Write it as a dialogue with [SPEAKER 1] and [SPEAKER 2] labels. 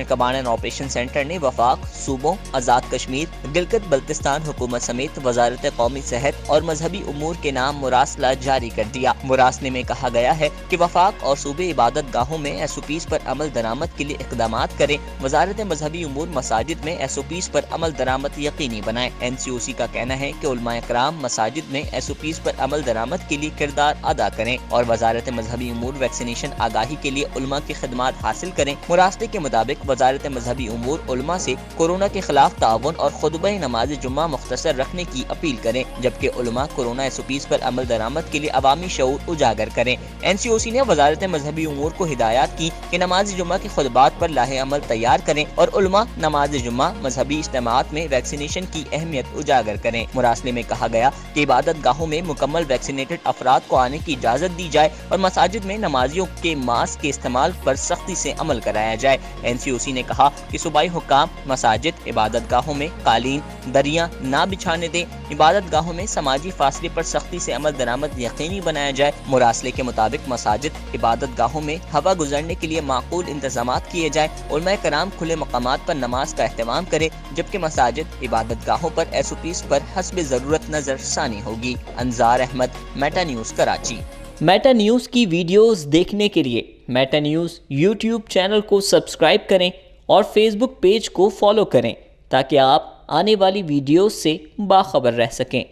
[SPEAKER 1] National command and operation centre نے وفاق، صوبوں، آزاد کشمیر، گلگت بلتستان حکومت سمیت وزارت قومی صحت اور مذہبی امور کے نام مراسلہ جاری کر دیا۔ مراسلے میں کہا گیا ہے کہ وفاق اور صوبے عبادت گاہوں میں ایس او پیز پر عمل درآمد کے لیے اقدامات کریں۔ وزارت مذہبی امور مساجد میں ایس او پیز پر عمل درآمد یقینی بنائیں۔ این سی او سی کا کہنا ہے کہ علماء کرام مساجد میں ایس او پیز پر عمل درآمد کے لیے کردار ادا کریں اور وزارت مذہبی امور ویکسینیشن آگاہی کے لیے علماء کی خدمات حاصل کریں۔ مراسلے کے مطابق وزارت مذہبی امور علماء سے کورونا کے خلاف تعاون اور خطبہ نماز جمعہ مختصر رکھنے کی اپیل کریں، جبکہ علماء کورونا ایس او پیز پر عمل درآمد کے لیے عوامی شعور اجاگر کریں۔ این سی او سی نے وزارت مذہبی امور کو ہدایات کی کہ نماز جمعہ کے خطبات پر لاہ عمل تیار کریں اور علماء نماز جمعہ مذہبی اجتماعات میں ویکسینیشن کی اہمیت اجاگر کریں۔ مراسلے میں کہا گیا کہ عبادت گاہوں میں مکمل ویکسینیٹڈ افراد کو آنے کی اجازت دی جائے اور مساجد میں نمازیوں کے ماسک کے استعمال پر سختی سے عمل کرایا جائے۔ این سی او سی نے کہا کہ صوبائی حکام مساجد، عبادت گاہوں میں قالین، دریاں نہ بچھانے دیں، عبادت گاہوں میں سماجی فاصلے پر سختی سے عمل درآمد یقینی بنایا جائے۔ مراسلے کے مطابق مساجد، عبادت گاہوں میں ہوا گزرنے کے لیے معقول انتظامات کیے جائیں، علماء کرام کھلے مقامات پر نماز کا اہتمام کریں، جبکہ مساجد، عبادت گاہوں پر ایس او پیز پر حسب ضرورت نظر ثانی ہوگی۔ Inzar Ahmed, Meta News Karachi. Meta News کی ویڈیوز دیکھنے کے لیے میٹا نیوز یوٹیوب چینل کو سبسکرائب کریں اور فیس بک پیج کو فالو کریں تاکہ آپ آنے والی ویڈیوز سے باخبر رہ سکیں۔